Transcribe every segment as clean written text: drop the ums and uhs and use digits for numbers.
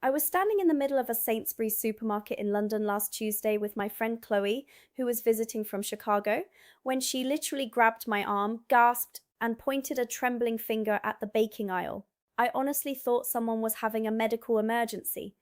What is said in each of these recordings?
I was standing in the middle of a Sainsbury's supermarket in London last Tuesday with my friend Chloe, who was visiting from Chicago, when she literally grabbed my arm, gasped, and pointed a trembling finger at the baking aisle. I honestly thought someone was having a medical emergency.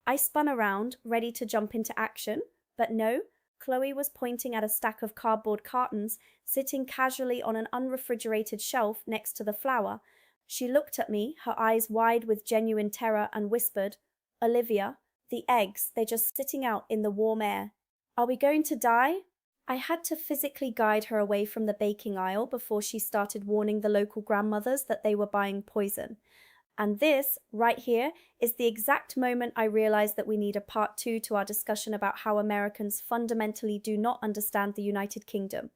I spun around, ready to jump into action, but no, Chloe was pointing at a stack of cardboard cartons sitting casually on an unrefrigerated shelf next to the flour. She looked at me, her eyes wide with genuine terror, and whispered, "Olivia, the eggs, they're just sitting out in the warm air. Are we going to die?" I had to physically guide her away from the baking aisle before she started warning the local grandmothers that they were buying poison. And this, right here, is the exact moment I realized that we need a part two to our discussion about how Americans fundamentally do not understand the United Kingdom.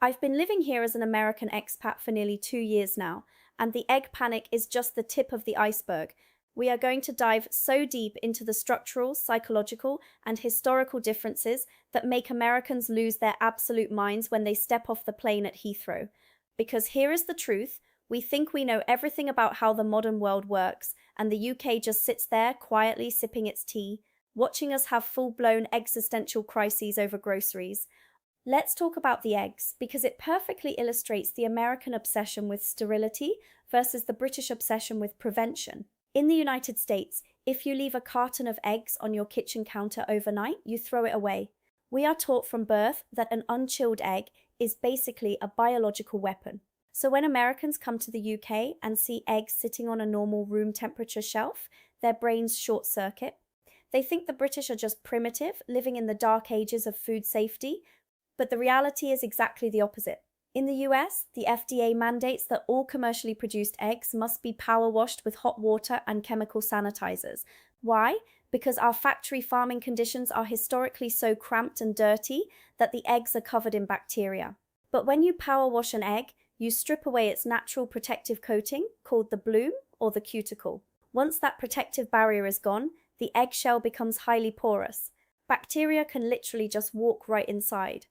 I've been living here as an American expat for nearly 2 years now, and the egg panic is just the tip of the iceberg. We are going to dive so deep into the structural, psychological, and historical differences that make Americans lose their absolute minds when they step off the plane at Heathrow. Because here is the truth. We think we know everything about how the modern world works, and the UK just sits there quietly sipping its tea, watching us have full-blown existential crises over groceries. Let's talk about the eggs, because it perfectly illustrates the American obsession with sterility versus the British obsession with prevention. In the United States, if you leave a carton of eggs on your kitchen counter overnight, you throw it away. We are taught from birth that an unchilled egg is basically a biological weapon. So when Americans come to the UK and see eggs sitting on a normal room temperature shelf, their brains short circuit. They think the British are just primitive, living in the dark ages of food safety, but the reality is exactly the opposite. In the US, the FDA mandates that all commercially produced eggs must be power washed with hot water and chemical sanitizers. Why? Because our factory farming conditions are historically so cramped and dirty that the eggs are covered in bacteria. But when you power wash an egg, you strip away its natural protective coating, called the bloom or the cuticle. Once that protective barrier is gone, the eggshell becomes highly porous. Bacteria can literally just walk right inside.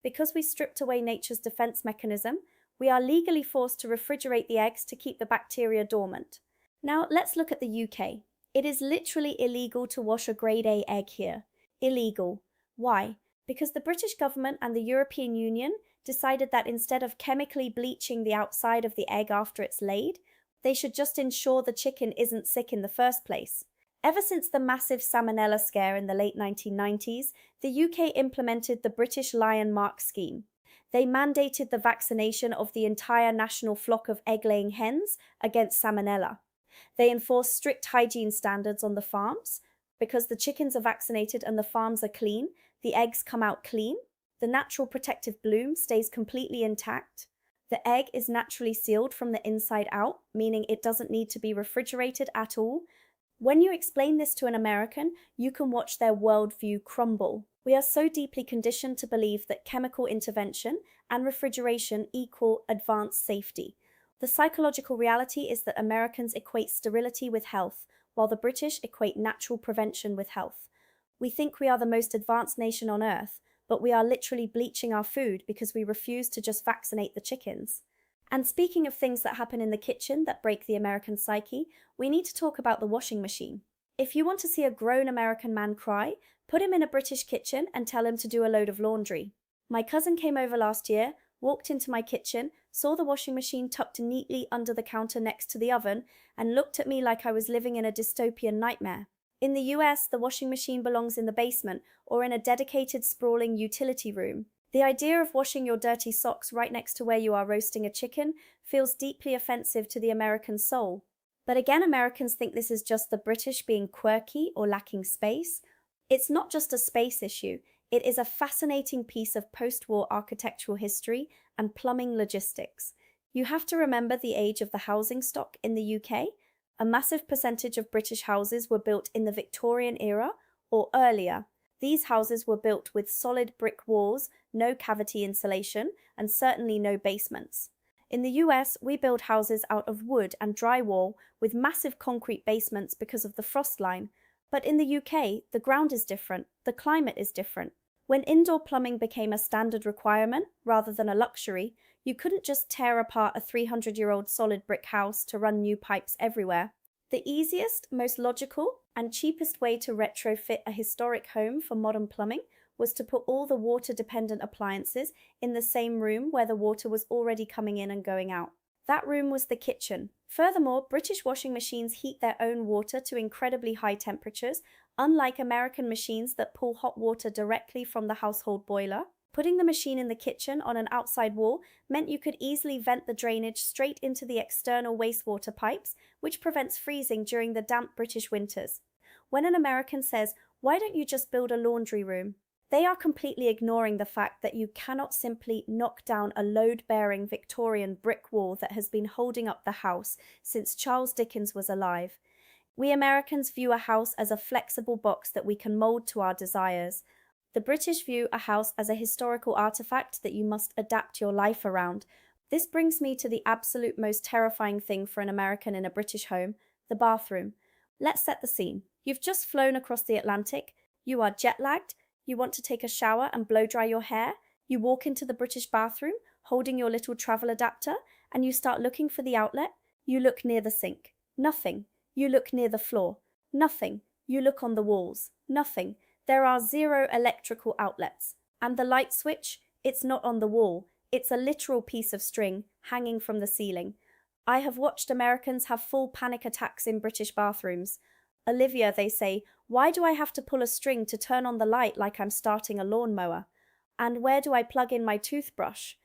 Because we stripped away nature's defense mechanism, we are legally forced to refrigerate the eggs to keep the bacteria dormant. Now, let's look at the UK. It is literally illegal to wash a grade A egg here. Illegal. Why? Because the British government and the European Union decided that instead of chemically bleaching the outside of the egg after it's laid, they should just ensure the chicken isn't sick in the first place. Ever since the massive salmonella scare in the late 1990s, the UK implemented the British Lion Mark scheme. They mandated the vaccination of the entire national flock of egg-laying hens against salmonella. They enforced strict hygiene standards on the farms. Because the chickens are vaccinated and the farms are clean, the eggs come out clean. The natural protective bloom stays completely intact. The egg is naturally sealed from the inside out, meaning it doesn't need to be refrigerated at all. When you explain this to an American, you can watch their worldview crumble. We are so deeply conditioned to believe that chemical intervention and refrigeration equal advanced safety. The psychological reality is that Americans equate sterility with health, while the British equate natural prevention with health. We think we are the most advanced nation on earth, but we are literally bleaching our food because we refuse to just vaccinate the chickens. And speaking of things that happen in the kitchen that break the American psyche, we need to talk about the washing machine. If you want to see a grown American man cry, put him in a British kitchen and tell him to do a load of laundry. My cousin came over last year, walked into my kitchen, saw the washing machine tucked neatly under the counter next to the oven, and looked at me like I was living in a dystopian nightmare. In the US, the washing machine belongs in the basement or in a dedicated sprawling utility room. The idea of washing your dirty socks right next to where you are roasting a chicken feels deeply offensive to the American soul. But again, Americans think this is just the British being quirky or lacking space. It's not just a space issue, it is a fascinating piece of post-war architectural history and plumbing logistics. You have to remember the age of the housing stock in the UK. A massive percentage of British houses were built in the Victorian era or earlier. These houses were built with solid brick walls, no cavity insulation, and certainly no basements. In the US, we build houses out of wood and drywall with massive concrete basements because of the frost line. But in the UK, the ground is different, the climate is different. When indoor plumbing became a standard requirement rather than a luxury, you couldn't just tear apart a 300-year-old solid brick house to run new pipes everywhere. The easiest, most logical, and cheapest way to retrofit a historic home for modern plumbing was to put all the water-dependent appliances in the same room where the water was already coming in and going out. That room was the kitchen. Furthermore, British washing machines heat their own water to incredibly high temperatures, unlike American machines that pull hot water directly from the household boiler. Putting the machine in the kitchen on an outside wall meant you could easily vent the drainage straight into the external wastewater pipes, which prevents freezing during the damp British winters. When an American says, "Why don't you just build a laundry room?" they are completely ignoring the fact that you cannot simply knock down a load-bearing Victorian brick wall that has been holding up the house since Charles Dickens was alive. We Americans view a house as a flexible box that we can mold to our desires. The British view a house as a historical artifact that you must adapt your life around. This brings me to the absolute most terrifying thing for an American in a British home, the bathroom. Let's set the scene. You've just flown across the Atlantic. You are jet-lagged. You want to take a shower and blow-dry your hair. You walk into the British bathroom, holding your little travel adapter, and you start looking for the outlet. You look near the sink. Nothing. You look near the floor. Nothing. You look on the walls. Nothing. There are 0 electrical outlets. And the light switch? It's not on the wall. It's a literal piece of string hanging from the ceiling. I have watched Americans have full panic attacks in British bathrooms. "Olivia," they say, "why do I have to pull a string to turn on the light like I'm starting a lawnmower? And where do I plug in my toothbrush?"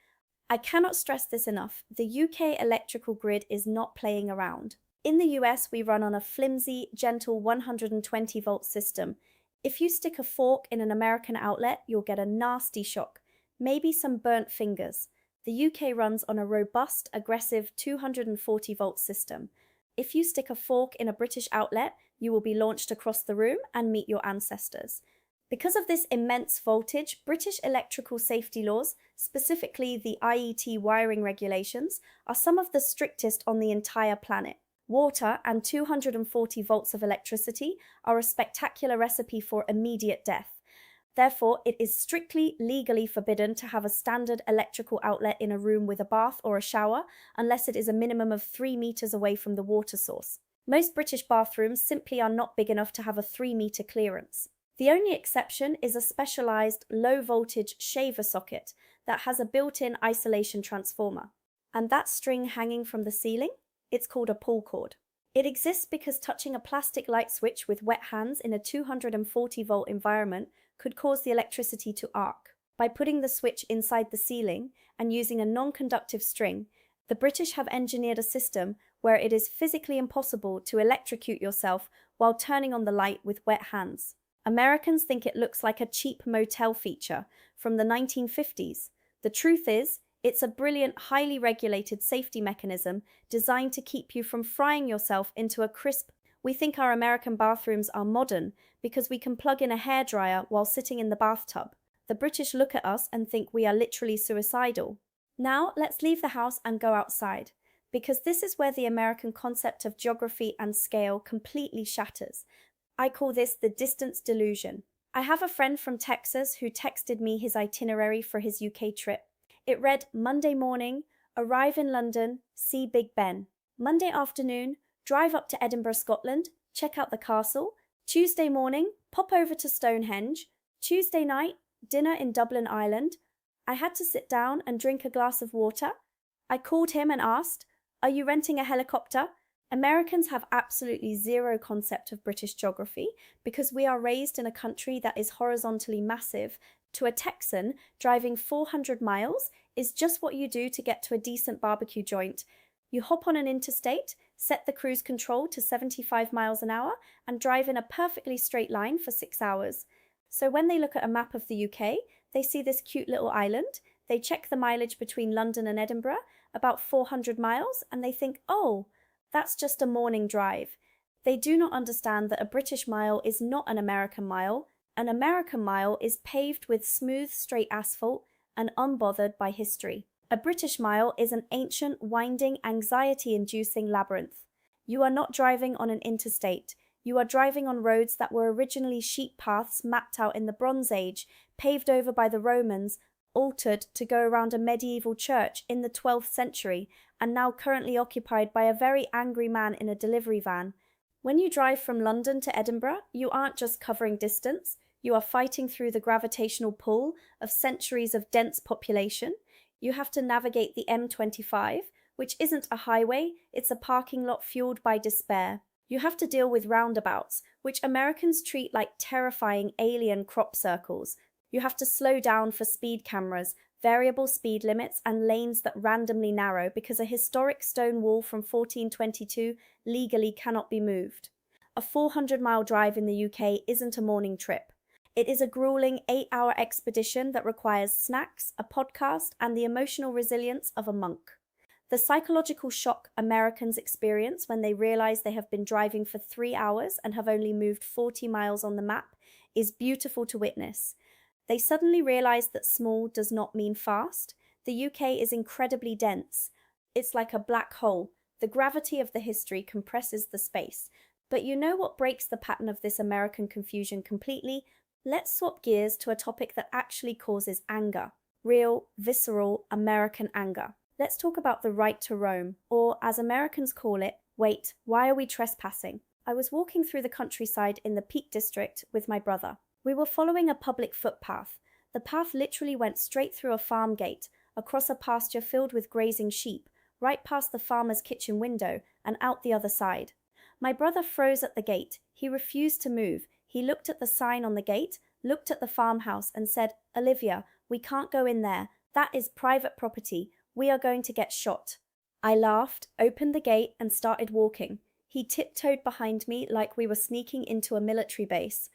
I cannot stress this enough. The UK electrical grid is not playing around. In the US, we run on a flimsy, gentle 120-volt system. If you stick a fork in an American outlet, you'll get a nasty shock, maybe some burnt fingers. The UK runs on a robust, aggressive 240-volt system. If you stick a fork in a British outlet, you will be launched across the room and meet your ancestors. Because of this immense voltage, British electrical safety laws, specifically the IET wiring regulations, are some of the strictest on the entire planet. Water and 240 volts of electricity are a spectacular recipe for immediate death. Therefore, it is strictly legally forbidden to have a standard electrical outlet in a room with a bath or a shower, unless it is a minimum of 3 meters away from the water source. Most British bathrooms simply are not big enough to have a 3-meter clearance. The only exception is a specialized low-voltage shaver socket that has a built-in isolation transformer. And that string hanging from the ceiling? It's called a pull cord. It exists because touching a plastic light switch with wet hands in a 240-volt environment could cause the electricity to arc. By putting the switch inside the ceiling and using a non-conductive string, the British have engineered a system where it is physically impossible to electrocute yourself while turning on the light with wet hands. Americans think it looks like a cheap motel feature from the 1950s. The truth is, it's a brilliant, highly regulated safety mechanism designed to keep you from frying yourself into a crisp. We think our American bathrooms are modern because we can plug in a hairdryer while sitting in the bathtub. The British look at us and think we are literally suicidal. Now, let's leave the house and go outside, because this is where the American concept of geography and scale completely shatters. I call this the distance delusion. I have a friend from Texas who texted me his itinerary for his UK trip. It read, Monday morning, arrive in London, see Big Ben. Monday afternoon, drive up to Edinburgh, Scotland, check out the castle. Tuesday morning, pop over to Stonehenge. Tuesday night, dinner in Dublin, Ireland. I had to sit down and drink a glass of water. I called him and asked, "Are you renting a helicopter?" Americans have absolutely zero concept of British geography because we are raised in a country that is horizontally massive. To a Texan, driving 400 miles is just what you do to get to a decent barbecue joint. You hop on an interstate, set the cruise control to 75 miles an hour, and drive in a perfectly straight line for 6 hours. So when they look at a map of the UK, they see this cute little island, they check the mileage between London and Edinburgh, about 400 miles, and they think, oh, that's just a morning drive. They do not understand that a British mile is not an American mile. An American mile is paved with smooth, straight asphalt and unbothered by history. A British mile is an ancient, winding, anxiety-inducing labyrinth. You are not driving on an interstate. You are driving on roads that were originally sheep paths mapped out in the Bronze Age, paved over by the Romans, altered to go around a medieval church in the 12th century, and now currently occupied by a very angry man in a delivery van. When you drive from London to Edinburgh, you aren't just covering distance, you are fighting through the gravitational pull of centuries of dense population. You have to navigate the M25, which isn't a highway, it's a parking lot fueled by despair. You have to deal with roundabouts, which Americans treat like terrifying alien crop circles. You have to slow down for speed cameras, variable speed limits, and lanes that randomly narrow because a historic stone wall from 1422 legally cannot be moved. A 400-mile drive in the UK isn't a morning trip. It is a grueling 8-hour expedition that requires snacks, a podcast, and the emotional resilience of a monk. The psychological shock Americans experience when they realize they have been driving for 3 hours and have only moved 40 miles on the map is beautiful to witness. They suddenly realize that small does not mean fast. The UK is incredibly dense. It's like a black hole. The gravity of the history compresses the space. But you know what breaks the pattern of this American confusion completely? Let's swap gears to a topic that actually causes anger. Real, visceral American anger. Let's talk about the right to roam, or as Americans call it, wait, why are we trespassing? I was walking through the countryside in the Peak District with my brother. We were following a public footpath. The path literally went straight through a farm gate, across a pasture filled with grazing sheep, right past the farmer's kitchen window, and out the other side. My brother froze at the gate. He refused to move. He looked at the sign on the gate, looked at the farmhouse, and said, "Olivia, we can't go in there. That is private property. We are going to get shot." I laughed, opened the gate, and started walking. He tiptoed behind me like we were sneaking into a military base.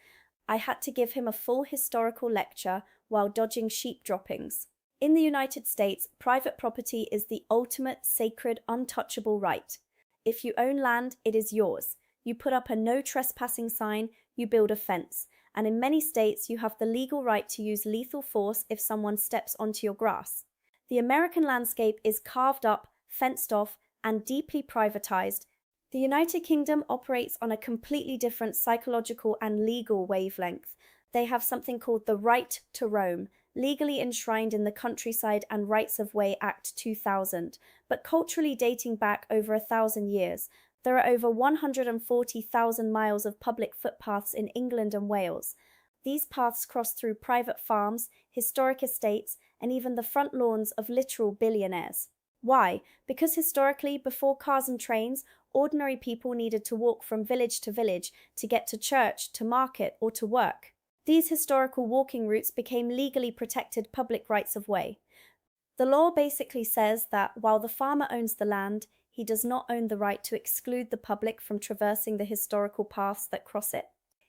I had to give him a full historical lecture while dodging sheep droppings. In the United States, private property is the ultimate sacred, untouchable right. If you own land, it is yours. You put up a no trespassing sign, you build a fence, and in many states you have the legal right to use lethal force if someone steps onto your grass. The American landscape is carved up, fenced off, and deeply privatized. The United Kingdom operates on a completely different psychological and legal wavelength. They have something called the right to roam, legally enshrined in the Countryside and Rights of Way Act 2000, but culturally dating back over 1,000 years. There are over 140,000 miles of public footpaths in England and Wales. These paths cross through private farms, historic estates, and even the front lawns of literal billionaires. Why? Because historically, before cars and trains, ordinary people needed to walk from village to village to get to church, to market, or to work. These historical walking routes became legally protected public rights of way. The law basically says that while the farmer owns the land, he does not own the right to exclude the public from traversing the historical paths that cross it.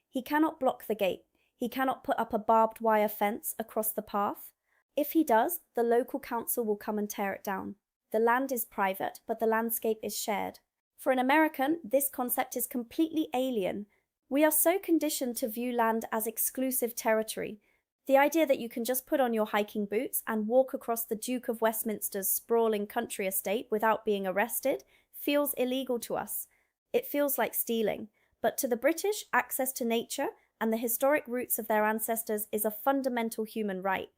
He cannot block the gate. He cannot put up a barbed wire fence across the path. If he does, the local council will come and tear it down. The land is private, but the landscape is shared. For an American, this concept is completely alien. We are so conditioned to view land as exclusive territory. The idea that you can just put on your hiking boots and walk across the Duke of Westminster's sprawling country estate without being arrested feels illegal to us. It feels like stealing. But to the British, access to nature and the historic roots of their ancestors is a fundamental human right.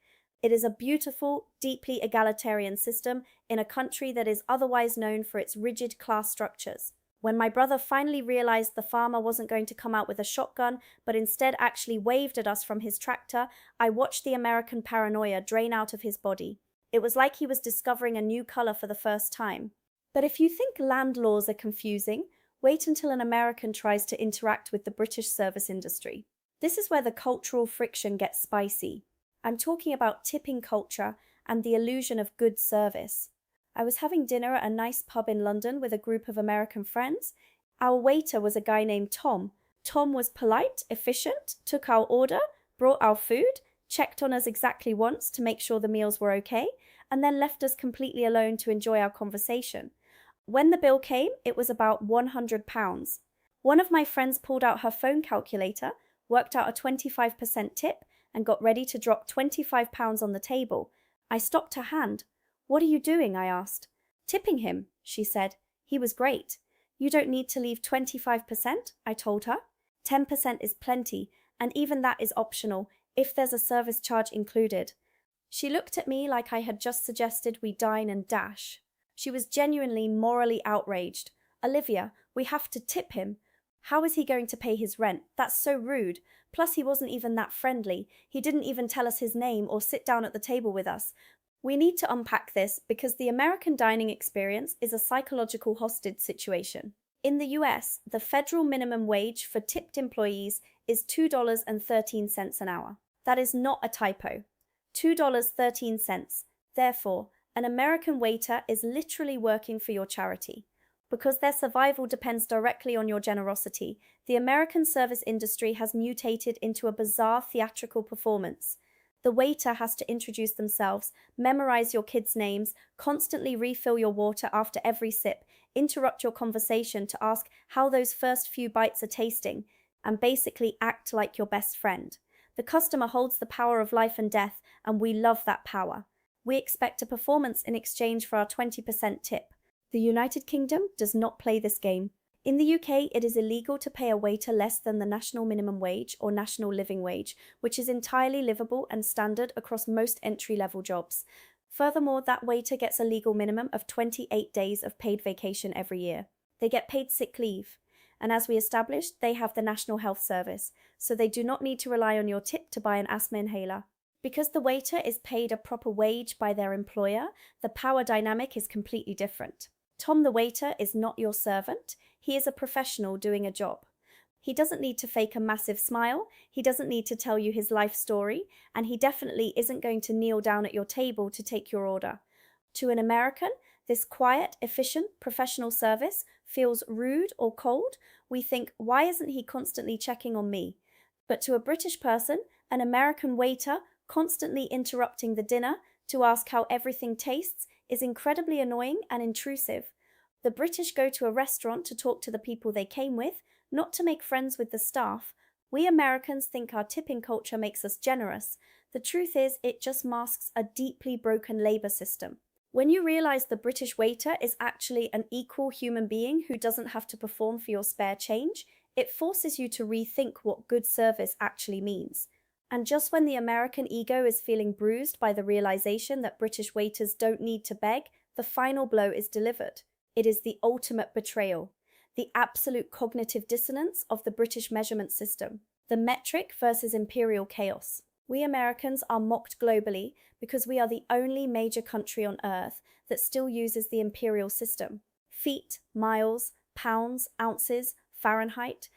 It is a beautiful, deeply egalitarian system in a country that is otherwise known for its rigid class structures. When my brother finally realized the farmer wasn't going to come out with a shotgun, but instead actually waved at us from his tractor, I watched the American paranoia drain out of his body. It was like he was discovering a new color for the first time. But if you think land laws are confusing, wait until an American tries to interact with the British service industry. This is where the cultural friction gets spicy. I'm talking about tipping culture and the illusion of good service. I was having dinner at a nice pub in London with a group of American friends. Our waiter was a guy named Tom. Tom was polite, efficient, took our order, brought our food, checked on us exactly once to make sure the meals were okay, and then left us completely alone to enjoy our conversation. When the bill came, it was about £100. One of my friends pulled out her phone calculator, worked out a 25% tip, and got ready to drop £25 on the table. I stopped her hand. "What are you doing?" I asked. "Tipping him," she said. "He was great." "You don't need to leave 25%, I told her. 10% is plenty, and even that is optional, if there's a service charge included. She looked at me like I had just suggested we dine and dash. She was genuinely morally outraged. "Olivia, we have to tip him." How is he going to pay his rent? That's so rude. Plus, he wasn't even that friendly. He didn't even tell us his name or sit down at the table with us. We need to unpack this because the American dining experience is a psychological hostage situation. In the US, the federal minimum wage for tipped employees is $2.13 an hour. That is not a typo. $2.13. Therefore, an American waiter is literally working for your charity. Because their survival depends directly on your generosity, the American service industry has mutated into a bizarre theatrical performance. The waiter has to introduce themselves, memorize your kids' names, constantly refill your water after every sip, interrupt your conversation to ask how those first few bites are tasting, and basically act like your best friend. The customer holds the power of life and death, and we love that power. We expect a performance in exchange for our 20% tip. The United Kingdom does not play this game. In the UK, it is illegal to pay a waiter less than the national minimum wage or national living wage, which is entirely livable and standard across most entry-level jobs. Furthermore, that waiter gets a legal minimum of 28 days of paid vacation every year. They get paid sick leave. And as we established, they have the National Health Service, so they do not need to rely on your tip to buy an asthma inhaler. Because the waiter is paid a proper wage by their employer, the power dynamic is completely different. Tom the waiter is not your servant. He is a professional doing a job. He doesn't need to fake a massive smile, he doesn't need to tell you his life story, and he definitely isn't going to kneel down at your table to take your order. To an American, this quiet, efficient, professional service feels rude or cold. We think, why isn't he constantly checking on me? But to a British person, an American waiter constantly interrupting the dinner to ask how everything tastes is incredibly annoying and intrusive. The British go to a restaurant to talk to the people they came with, not to make friends with the staff. We Americans think our tipping culture makes us generous. The truth is, it just masks a deeply broken labor system. When you realize the British waiter is actually an equal human being who doesn't have to perform for your spare change, it forces you to rethink what good service actually means. And just when the American ego is feeling bruised by the realization that British waiters don't need to beg, the final blow is delivered. It is the ultimate betrayal, the absolute cognitive dissonance of the British measurement system, the metric versus imperial chaos. We Americans are mocked globally because we are the only major country on earth that still uses the imperial system. Feet, miles, pounds, ounces, Fahrenheit.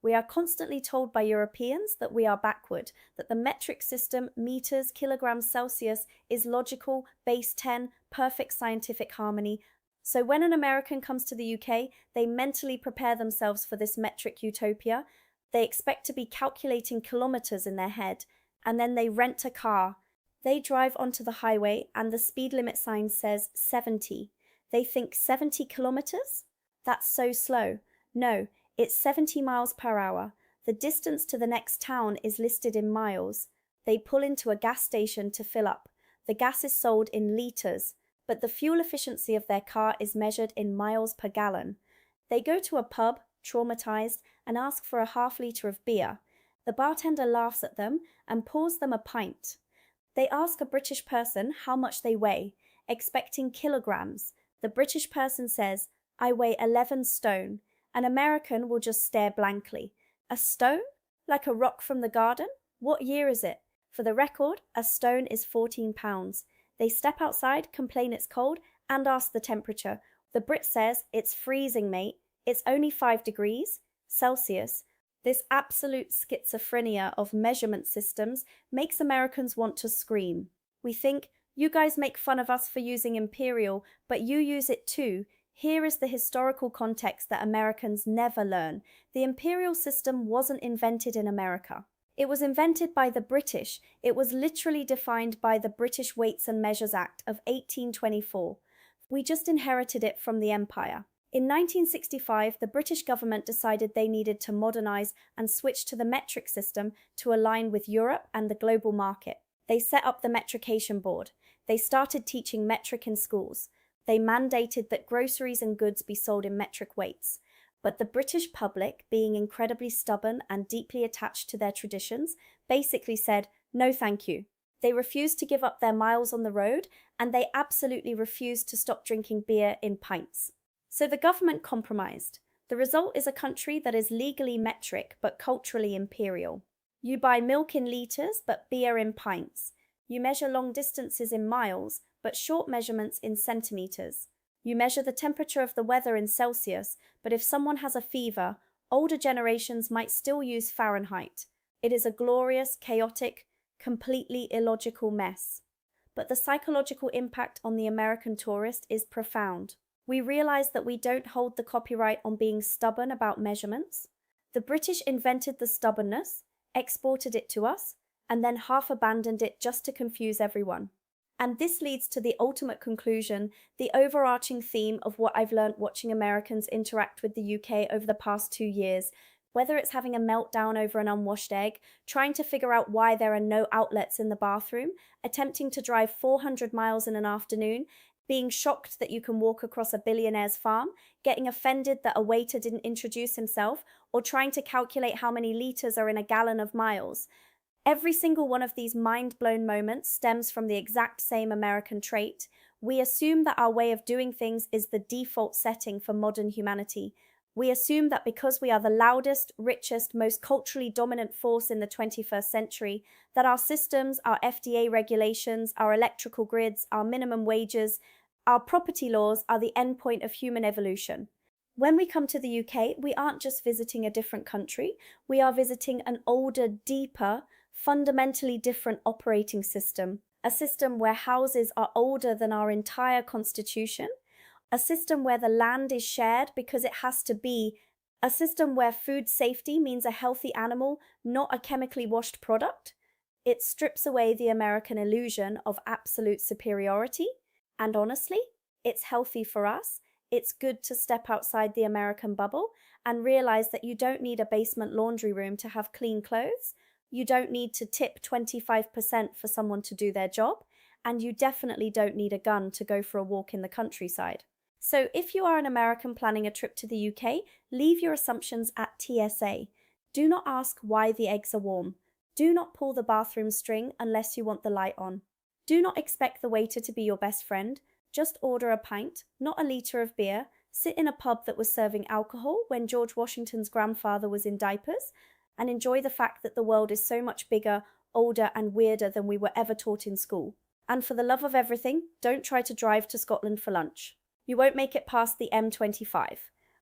We are constantly told by Europeans that we are backward, that the metric system, meters, kilograms, Celsius, is logical, base 10, perfect scientific harmony. So when an American comes to the UK, they mentally prepare themselves for this metric utopia. They expect to be calculating kilometers in their head, and then they rent a car. They drive onto the highway and the speed limit sign says 70. They think 70 kilometers? That's so slow. No, it's 70 miles per hour. The distance to the next town is listed in miles. They pull into a gas station to fill up. The gas is sold in liters, but the fuel efficiency of their car is measured in miles per gallon. They go to a pub, traumatized, and ask for a half-liter of beer. The bartender laughs at them and pours them a pint. They ask a British person how much they weigh, expecting kilograms. The British person says, "I weigh 11 stone." An American will just stare blankly. A stone? Like a rock from the garden? What year is it? For the record, a stone is 14 pounds. They step outside, complain it's cold, and ask the temperature. The Brit says, "It's freezing, mate. It's only 5 degrees Celsius." This absolute schizophrenia of measurement systems makes Americans want to scream. We think, you guys make fun of us for using imperial, but you use it too. Here is the historical context that Americans never learn. The imperial system wasn't invented in America. It was invented by the British. It was literally defined by the British Weights and Measures Act of 1824. We just inherited it from the Empire. In 1965, the British government decided they needed to modernize and switch to the metric system to align with Europe and the global market. They set up the Metrication Board. They started teaching metric in schools. They mandated that groceries and goods be sold in metric weights. But the British public, being incredibly stubborn and deeply attached to their traditions, basically said, no thank you. They refused to give up their miles on the road, and they absolutely refused to stop drinking beer in pints. So the government compromised. The result is a country that is legally metric but culturally imperial. You buy milk in litres but beer in pints. You measure long distances in miles but short measurements in centimetres. You measure the temperature of the weather in Celsius, but if someone has a fever, older generations might still use Fahrenheit. It is a glorious, chaotic, completely illogical mess. But the psychological impact on the American tourist is profound. We realize that we don't hold the copyright on being stubborn about measurements. The British invented the stubbornness, exported it to us, and then half abandoned it just to confuse everyone. And this leads to the ultimate conclusion, the overarching theme of what I've learned watching Americans interact with the UK over the past 2 years. Whether it's having a meltdown over an unwashed egg, trying to figure out why there are no outlets in the bathroom, attempting to drive 400 miles in an afternoon, being shocked that you can walk across a billionaire's farm, getting offended that a waiter didn't introduce himself, or trying to calculate how many litres are in a gallon of miles. Every single one of these mind-blown moments stems from the exact same American trait. We assume that our way of doing things is the default setting for modern humanity. We assume that because we are the loudest, richest, most culturally dominant force in the 21st century, that our systems, our FDA regulations, our electrical grids, our minimum wages, our property laws are the endpoint of human evolution. When we come to the UK, we aren't just visiting a different country, we are visiting an older, deeper, fundamentally different operating system, a system where houses are older than our entire constitution, a system where the land is shared because it has to be, a system where food safety means a healthy animal, not a chemically washed product. It strips away the American illusion of absolute superiority, and honestly, it's healthy for us. It's good to step outside the American bubble and realize that you don't need a basement laundry room to have clean clothes. You don't need to tip 25% for someone to do their job, and you definitely don't need a gun to go for a walk in the countryside. So if you are an American planning a trip to the UK, leave your assumptions at TSA. Do not ask why the eggs are warm. Do not pull the bathroom string unless you want the light on. Do not expect the waiter to be your best friend. Just order a pint, not a litre of beer. Sit in a pub that was serving alcohol when George Washington's grandfather was in diapers, and enjoy the fact that the world is so much bigger, older, and weirder than we were ever taught in school. And for the love of everything, don't try to drive to Scotland for lunch. You won't make it past the M25.